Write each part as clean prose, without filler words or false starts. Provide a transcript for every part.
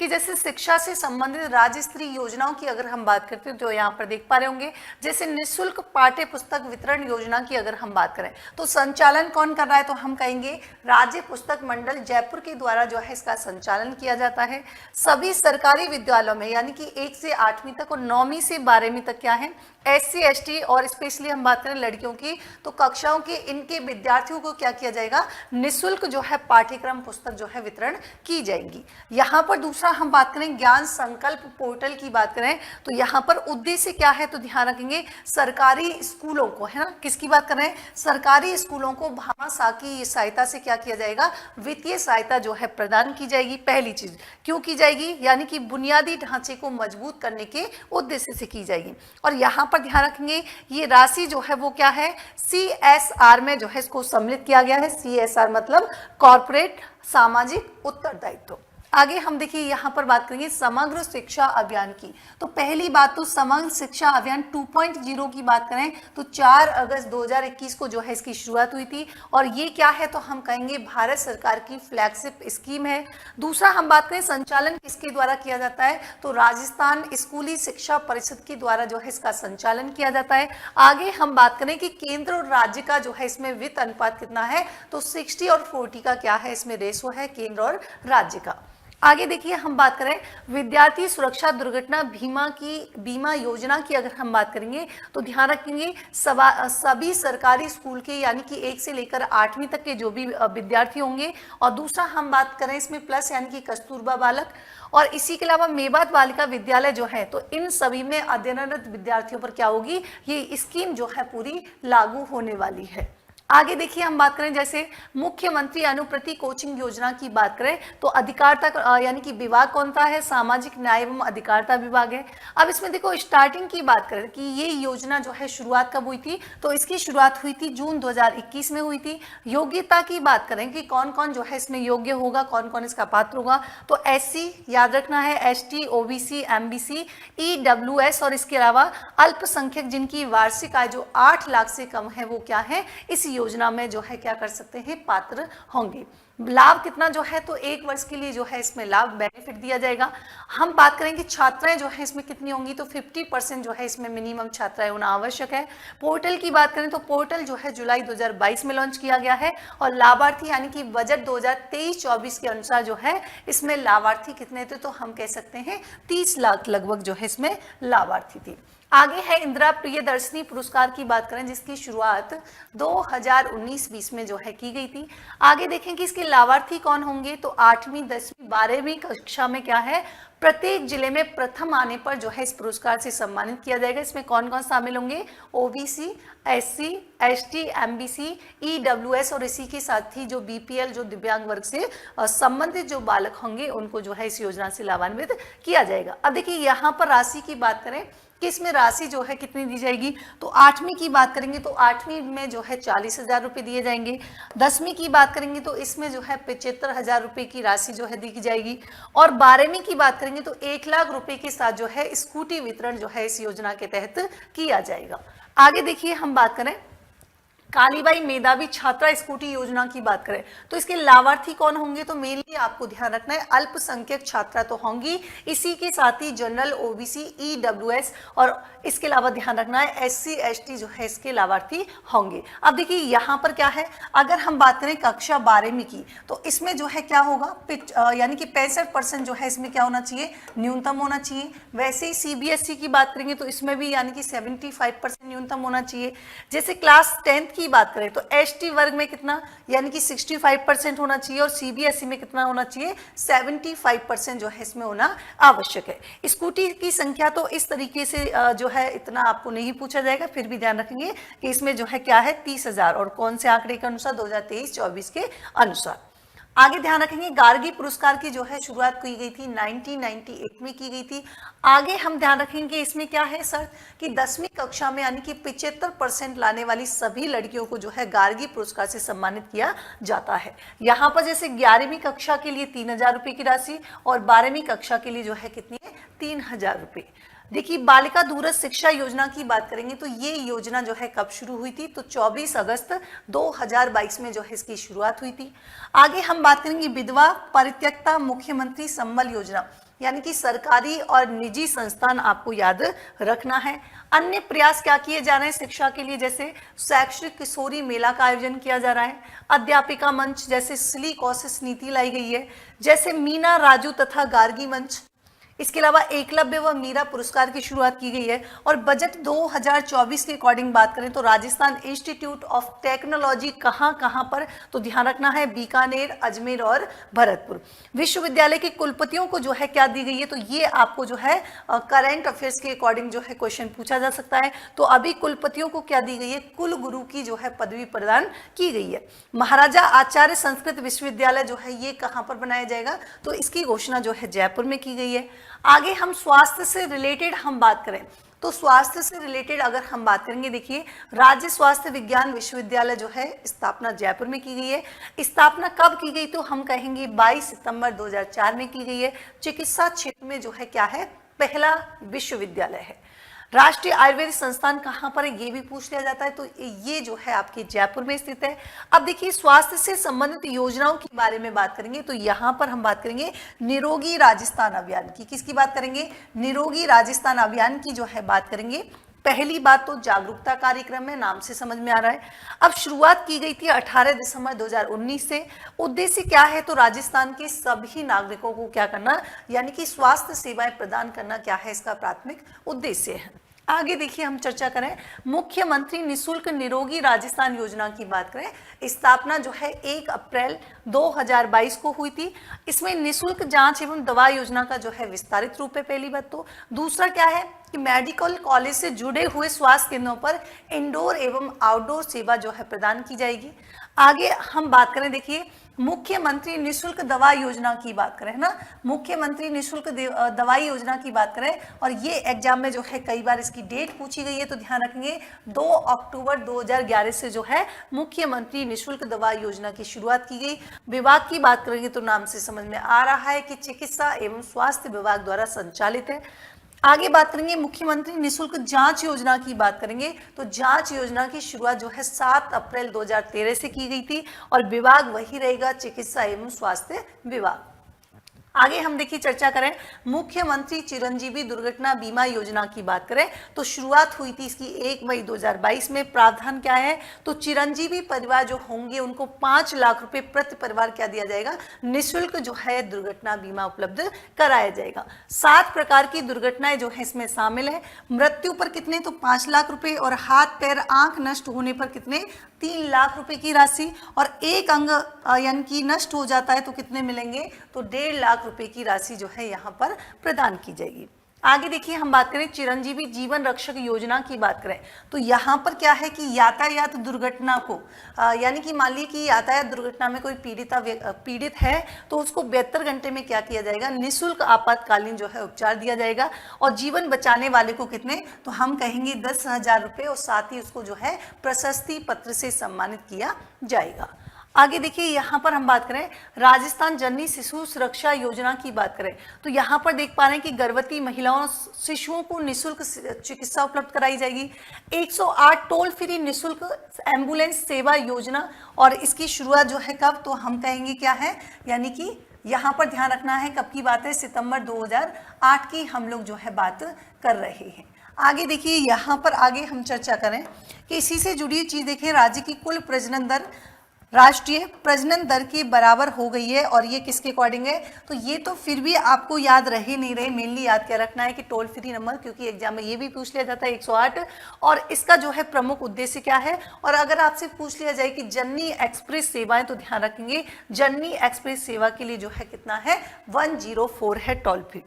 कि जैसे शिक्षा से संबंधित राज्य स्तरीय योजनाओं की अगर हम बात करते हैं तो यहाँ पर देख पा रहे होंगे, जैसे निःशुल्क पाठ्य पुस्तक वितरण योजना की अगर हम बात करें तो संचालन कौन कर रहा है, तो हम कहेंगे राज्य पुस्तक मंडल जयपुर के द्वारा जो है इसका संचालन किया जाता है। सभी सरकारी विद्यालयों में यानी कि 1 से 8वीं तक और 9वीं से 12वीं तक क्या है, SC ST और स्पेशली हम बात करें लड़कियों की तो कक्षाओं के इनके विद्यार्थियों को क्या किया जाएगा, निःशुल्क जो है पाठ्यक्रम पुस्तक जो है वितरण की जाएगी। यहाँ पर दूसरा हम बात करें ज्ञान संकल्प पोर्टल की बात करें तो यहाँ पर उद्देश्य क्या है, तो ध्यान रखेंगे सरकारी स्कूलों को, है ना, किसकी बात कर रहे हैं, सरकारी स्कूलों को भामाशाह की सहायता से क्या किया जाएगा, वित्तीय सहायता जो है प्रदान की जाएगी। पहली चीज क्यों की जाएगी, यानी कि बुनियादी ढांचे को मजबूत करने के उद्देश्य से की जाएगी। और यहाँ पर ध्यान रखेंगे ये राशि जो है वो क्या है, CSR में जो है इसको सम्मिलित किया गया है। CSR मतलब कॉर्पोरेट सामाजिक उत्तरदायित्व। आगे हम देखिए यहाँ पर बात करेंगे समग्र शिक्षा अभियान की। तो पहली बात तो समग्र शिक्षा अभियान 2.0 की बात करें तो 4 अगस्त 2021 को जो है इसकी शुरुआत हुई थी और ये क्या है, तो हम कहेंगे भारत सरकार की फ्लैगशिप स्कीम है। दूसरा हम बात करें संचालन किसके द्वारा किया जाता है, तो राजस्थान स्कूली शिक्षा परिषद के द्वारा जो है इसका संचालन किया जाता है। आगे हम बात करें कि केंद्र और राज्य का जो है इसमें वित्त अनुपात कितना है, तो 60 और 40 का क्या है इसमें रेशो है केंद्र और राज्य का। आगे देखिए हम बात करें विद्यार्थी सुरक्षा दुर्घटना बीमा योजना की अगर हम बात करेंगे तो ध्यान रखेंगे सभी सरकारी स्कूल के यानी कि 1 से लेकर 8वीं तक के जो भी विद्यार्थी होंगे, और दूसरा हम बात करें इसमें प्लस यानी कि कस्तूरबा बालक और इसी के अलावा मेवात बालिका विद्यालय जो है, तो इन सभी में अध्ययनरत विद्यार्थियों पर क्या होगी, ये स्कीम जो है पूरी लागू होने वाली है। आगे देखिए हम बात करें जैसे मुख्यमंत्री अनुप्रति कोचिंग योजना की बात करें तो अधिकारिता यानी कि विभाग कौन सा है, सामाजिक न्याय एवं अधिकारिता विभाग है। अब इसमें देखो स्टार्टिंग की बात करें कि ये योजना जो है शुरुआत कब हुई थी, तो इसकी शुरुआत हुई थी जून 2021 में हुई थी। योग्यता की बात करें कि कौन कौन जो है इसमें योग्य होगा, कौन कौन इसका पात्र होगा, तो SC याद रखना है, ST OBC MBC EWS और इसके अलावा अल्पसंख्यक जिनकी वार्षिक आय जो 8 लाख से कम है वो क्या है इस योजना में जो है क्या कर सकते हैं, पात्र होंगे। लाभ कितना जो है, तो 1 वर्ष के लिए जो है इसमें लाभ बेनिफिट दिया जाएगा। हम बात करेंगे छात्राएं जो है इसमें कितनी होंगी, तो 50% जो है इसमें मिनिमम छात्राएं होना आवश्यक है। पोर्टल की बात करें तो पोर्टल जो है जुलाई 2022 में लॉन्च किया गया है और लाभार्थी यानी कि बजट 2023-24 के अनुसार जो है इसमें लाभार्थी कितने थे, तो हम कह सकते हैं 30 लाख लगभग जो है इसमें लाभार्थी थे। आगे है इंदिरा प्रियदर्शनी पुरस्कार की बात करें जिसकी शुरुआत 2019-20 में जो है की गई थी। आगे देखें कि इसके लाभार्थी कौन होंगे, तो 8वीं 10वीं 12वीं कक्षा में क्या है प्रत्येक जिले में प्रथम आने पर जो है इस पुरस्कार से सम्मानित किया जाएगा। इसमें कौन कौन शामिल होंगे, OBC SC ST MBC EWS और इसी के साथ ही जो BPL जो दिव्यांग वर्ग से संबंधित जो बालक होंगे उनको जो है इस योजना से लाभान्वित किया जाएगा। अब देखिए यहाँ पर राशि की बात करें कि इसमें राशि जो है कितनी दी जाएगी, तो 8वीं की बात करेंगे तो 8वीं में जो है 40,000 रुपये दिए जाएंगे। 10वीं की बात करेंगे तो इसमें जो है 75,000 रुपये की राशि जो है दी जाएगी और 12वीं की बात करेंगे तो 1 लाख रुपए के साथ जो है स्कूटी वितरण जो है इस योजना के तहत किया जाएगा। आगे देखिए हम बात करें कालीबाई मेधावी छात्रा स्कूटी योजना की बात करें तो इसके लाभार्थी कौन होंगे, तो मेनली आपको ध्यान रखना है अल्पसंख्यक छात्रा तो होंगी, इसी के साथ ही जनरल OBC EWS और इसके अलावा ध्यान रखना है SC ST जो है इसके लाभार्थी होंगे। अब देखिए यहाँ पर क्या है, अगर हम बात करें कक्षा 12वीं की तो इसमें जो है क्या होगा यानी कि 65% जो है इसमें क्या होना चाहिए, न्यूनतम होना चाहिए। वैसे ही CBSE की बात करेंगे तो इसमें भी यानी कि 75% न्यूनतम होना चाहिए। जैसे क्लास 10th की बात करें तो ST वर्ग में कितना यानी कि 65% होना चाहिए और CBSE में कितना होना चाहिए 75% जो है इसमें होना आवश्यक है। स्कूटी की संख्या तो इस तरीके से जो है इतना आपको नहीं पूछा जाएगा, फिर भी ध्यान रखेंगे कि इसमें जो है क्या है 30,000 और कौन से आंकड़े के अनुसार 2023-24 के अनुसार। आगे ध्यान रखेंगे गार्गी पुरस्कार की जो है शुरुआत की गई थी 1998 में की गई थी। आगे हम ध्यान रखेंगे इसमें क्या है सर कि 10वीं कक्षा में यानी कि 75% लाने वाली सभी लड़कियों को जो है गार्गी पुरस्कार से सम्मानित किया जाता है। यहाँ पर जैसे 11वीं कक्षा के लिए 3,000 रुपये की राशि और 12वीं कक्षा के लिए जो है कितनी है 3,000 रुपये। देखिए बालिका दूरस्थ शिक्षा योजना की बात करेंगे तो ये योजना जो है कब शुरू हुई थी, तो 24 अगस्त 2022 में जो है इसकी शुरुआत हुई थी। आगे हम बात करेंगे विधवा परित्यक्ता मुख्यमंत्री संबल योजना, यानी कि सरकारी और निजी संस्थान आपको याद रखना है। अन्य प्रयास क्या किए जा रहे हैं शिक्षा के लिए, जैसे शैक्षिक किशोरी मेला का आयोजन किया जा रहा है, अध्यापिका मंच जैसे सिलिकॉसिस नीति लाई गई है, जैसे मीना राजू तथा गार्गी मंच, इसके अलावा एकलव्य व मीरा पुरस्कार की शुरुआत की गई है। और बजट 2024 के अकॉर्डिंग बात करें तो राजस्थान इंस्टीट्यूट ऑफ टेक्नोलॉजी कहां पर, तो ध्यान रखना है बीकानेर, अजमेर और भरतपुर। विश्वविद्यालय के कुलपतियों को जो है क्या दी गई है, तो ये आपको जो है करंट अफेयर्स के अकॉर्डिंग जो है क्वेश्चन पूछा जा सकता है। तो अभी कुलपतियों को क्या दी गई है, कुल गुरु की जो है पदवी प्रदान की गई है। महाराजा आचार्य संस्कृत विश्वविद्यालय जो है ये कहां पर बनाया जाएगा, तो इसकी घोषणा जो है जयपुर में की गई है। आगे हम स्वास्थ्य से रिलेटेड हम बात करें तो स्वास्थ्य से रिलेटेड अगर हम बात करेंगे, देखिए राज्य स्वास्थ्य विज्ञान विश्वविद्यालय जो है स्थापना जयपुर में की गई है। स्थापना कब की गई, तो हम कहेंगे 22 सितंबर 2004 में की गई है। चिकित्सा क्षेत्र में जो है क्या है, पहला विश्वविद्यालय है। राष्ट्रीय आयुर्वेदिक संस्थान कहाँ पर है, ये भी पूछ लिया जाता है, तो ये जो है आपके जयपुर में स्थित है। अब देखिए स्वास्थ्य से संबंधित योजनाओं के बारे में बात करेंगे, तो यहाँ पर हम बात करेंगे निरोगी राजस्थान अभियान की। किसकी बात करेंगे, निरोगी राजस्थान अभियान की जो है बात करेंगे। पहली बात तो जागरूकता कार्यक्रम है, नाम से समझ में आ रहा है। अब शुरुआत की गई थी 18 दिसंबर 2019 से। उद्देश्य क्या है, तो राजस्थान के सभी नागरिकों को क्या करना, यानी कि स्वास्थ्य सेवाएं प्रदान करना क्या है इसका प्राथमिक उद्देश्य है। आगे देखिए हम चर्चा करें मुख्यमंत्री निशुल्क निरोगी राजस्थान योजना की बात करें। स्थापना जो है 1 अप्रैल 2022 को हुई थी। इसमें निशुल्क जांच एवं दवा योजना का जो है विस्तारित रूप है, पहली बात तो। दूसरा क्या है कि मेडिकल कॉलेज से जुड़े हुए स्वास्थ्य केंद्रों पर इंडोर एवं आउटडोर सेवा जो है प्रदान की जाएगी। आगे हम बात करें, देखिए मुख्यमंत्री निशुल्क दवा योजना की बात करें ना, मुख्यमंत्री निशुल्क दवाई योजना की बात करें, और ये एग्जाम में जो है कई बार इसकी डेट पूछी गई है, तो ध्यान रखेंगे 2 अक्टूबर 2011 से जो है मुख्यमंत्री निशुल्क दवा योजना की शुरुआत की गई। विभाग की बात करेंगे तो नाम से समझ में आ रहा है कि चिकित्सा एवं स्वास्थ्य विभाग द्वारा संचालित है। आगे बात करेंगे मुख्यमंत्री निशुल्क जांच योजना की बात करेंगे, तो जांच योजना की शुरुआत जो है 7 अप्रैल 2013 से की गई थी, और विभाग वही रहेगा चिकित्सा एवं स्वास्थ्य विभाग। आगे हम देखिए चर्चा करें मुख्यमंत्री चिरंजीवी दुर्घटना बीमा योजना की बात करें, तो शुरुआत हुई थी इसकी 1 मई 2022 में। प्रावधान क्या है, तो चिरंजीवी परिवार जो होंगे उनको 5 लाख रुपए प्रति परिवार क्या दिया जाएगा, निःशुल्क जो है दुर्घटना बीमा उपलब्ध कराया जाएगा। 7 प्रकार की दुर्घटनाएं जो है इसमें शामिल है। मृत्यु पर कितने, तो 5 लाख रुपए, और हाथ पैर आंख नष्ट होने पर कितने, 3 लाख रुपए की राशि, और एक अंग यानी कि नष्ट हो जाता है तो कितने मिलेंगे, तो 1.5 लाख रुपए की राशि जो है यहाँ पर प्रदान की जाएगी। आगे देखिए हम बात करें चिरंजीवी जीवन रक्षक योजना की बात करें, तो यहाँ पर क्या है कि यातायात दुर्घटना को यानी कि मान लीजिए कि यातायात दुर्घटना में कोई पीड़ित है, तो उसको 72 घंटे में क्या किया जाएगा, निःशुल्क आपातकालीन जो है उपचार दिया जाएगा। और जीवन बचाने वाले को कितने, तो हम कहेंगे 10,000 रुपये, और साथ ही उसको जो है प्रशस्ति पत्र से सम्मानित किया जाएगा। आगे देखिए यहाँ पर हम बात करें राजस्थान जननी शिशु सुरक्षा योजना की बात करें, तो यहाँ पर देख पा रहे हैं कि गर्भवती महिलाओं शिशुओं को निःशुल्क चिकित्सा उपलब्ध कराई जाएगी। 108 टोल फ्री निःशुल्क एम्बुलेंस सेवा योजना, और इसकी शुरुआत जो है कब, तो हम कहेंगे क्या है, यानी कि यहाँ पर ध्यान रखना है कब की बात है, सितंबर 2008 की हम लोग जो है बात कर रहे हैं। आगे देखिए यहाँ पर आगे हम चर्चा करें कि इसी से जुड़ी चीज देखिए, राज्य की कुल प्रजनन दर राष्ट्रीय प्रजनन दर के बराबर हो गई है, और ये किसके अकॉर्डिंग है, तो ये तो फिर भी आपको याद रहे नहीं रहे, मेनली याद क्या रखना है कि टोल फ्री नंबर, क्योंकि एग्जाम में ये भी पूछ लिया जाता है 108, और इसका जो है प्रमुख उद्देश्य क्या है। और अगर आपसे पूछ लिया जाए कि जननी एक्सप्रेस सेवाएं, तो ध्यान रखेंगे जननी एक्सप्रेस सेवा के लिए जो है कितना है, 104 है टोल फ्री।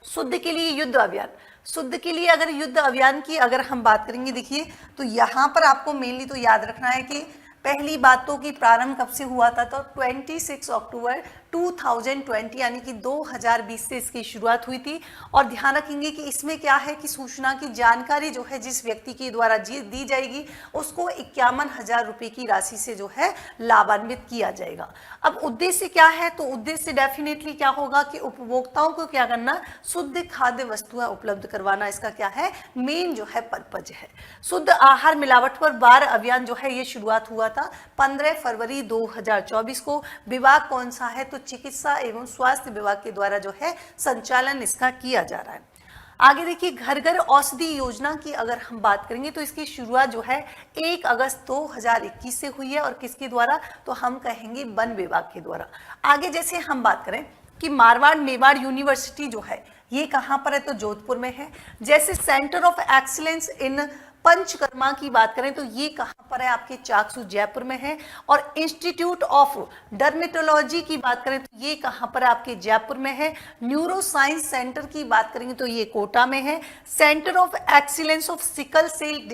शुद्ध के लिए युद्ध अभियान, शुद्ध के लिए अगर युद्ध अभियान की अगर हम बात करेंगे, देखिए तो यहाँ पर आपको मेनली तो याद रखना है कि पहली बात तो कि प्रारंभ कब से हुआ था, तो 26 अक्टूबर 2020 यानी कि 2020 से इसकी शुरुआत हुई थी। और ध्यान रखेंगे कि इसमें क्या है कि सूचना की जानकारी जो है जिस व्यक्ति के द्वारा दी जाएगी उसको 51,000 रुपये की राशि से जो है लाभान्वित किया जाएगा। अब उद्देश्य क्या है, तो उद्देश्य डेफिनेटली क्या होगा कि उपभोक्ताओं को क्या करना, शुद्ध खाद्य वस्तुएं उपलब्ध करवाना, इसका क्या है मेन जो है पर्पज है। शुद्ध आहार मिलावट पर बार अभियान जो है ये शुरुआत हुआ था 15 फरवरी 2024 को। विभाग कौन सा है, तो चिकित्सा एवं स्वास्थ्य विभाग के द्वारा जो है संचालन इसका किया जा रहा है। आगे देखिए, घर घर औषधि योजना की अगर हम बात करेंगे तो इसकी शुरुआत जो है 1 अगस्त 2021 से हुई है, और किसके द्वारा, तो हम कहेंगे वन विभाग के द्वारा। आगे जैसे हम बात करें कि मारवाड़ मेवाड़ यूनिवर्सिटी जो है ये कहाँ पर है, तो जोधपुर में है। जैसे centre of excellence in panchakarma की बात करें तो ये कहाँ पर है, आपके चाकसू जयपुर में है। और इंस्टीट्यूट ऑफ डर्मेटोलॉजी की बात करें तो ये कहाँ पर है, आपके जयपुर में है। न्यूरो साइंस सेंटर की बात करेंगे तो ये कोटा में है। Centre of excellence of sickle cell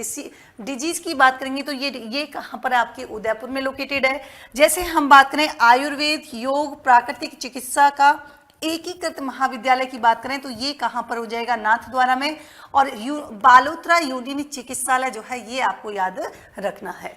disease की बात करेंगे तो ये कहाँ पर है, आपके उदयपुर में लोकेटेड है। जैसे हम बात करें आयुर्वेद, योग, प्राकृतिक चिकित्सा का एकीकृत महाविद्यालय की बात करें तो ये कहाँ पर हो जाएगा, नाथद्वारा में। और बालोतरा यूनियन चिकित्सालय जो है ये आपको याद रखना है।